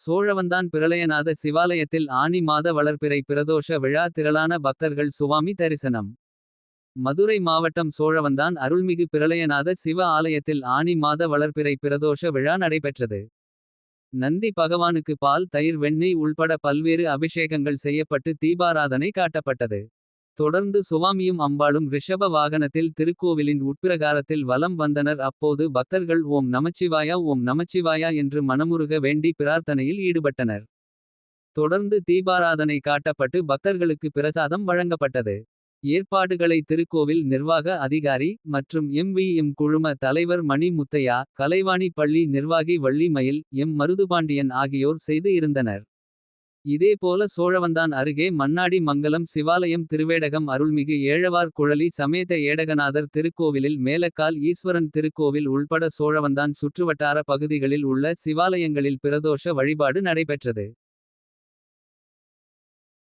சோழவந்தான் பிரளயநாத சிவாலயத்தில் ஆனி மாத வளர்பிறை பிரதோஷ விழா. திரளான பக்தர்கள் சுவாமி தரிசனம். மதுரை மாவட்டம் சோழவந்தான் அருள்மிகு பிரளயநாத சிவ ஆலயத்தில் ஆனி மாத வளர்பிறை பிரதோஷ விழா நடைபெற்றது. நந்தி பகவானுக்கு பால் தயிர் வெண்ணெய் உள்பட பல்வேறு அபிஷேகங்கள் செய்யப்பட்டு தீபாராதனை காட்டப்பட்டது. தொடர்ந்து சுவாமியும் அம்பாளும் ரிஷப வாகனத்தில் திருக்கோவிலின் உட்பிரகாரத்தில் வலம் வந்தனர். அப்போது பக்தர்கள் ஓம் நமச்சிவாயா ஓம் நமச்சிவாயா என்று மனமுருக வேண்டி பிரார்த்தனையில் ஈடுபட்டனர். தொடர்ந்து தீபாராதனை காட்டப்பட்டு பக்தர்களுக்கு பிரசாதம் வழங்கப்பட்டது. ஏற்பாடுகளை திருக்கோவில் நிர்வாக அதிகாரி மற்றும் எம் குழும தலைவர் மணி முத்தையா. கலைவாணி பள்ளி நிர்வாகி வள்ளி மயில் மருதுபாண்டியன் ஆகியோர் செய்து இருந்தனர். இதேபோல சோழவந்தான் அருகே மண்ணாடி மங்கலம் சிவாலயம் திருவேடகம் அருள்மிகு ஏழவார் குழலி சமேத ஏடகநாதர் திருக்கோவிலில் மேலக்கால் ஈஸ்வரன் திருக்கோவில் உள்பட சோழவந்தான் சுற்றுவட்டார பகுதிகளில் உள்ள சிவாலயங்களில் பிரதோஷ வழிபாடு நடைபெற்றது.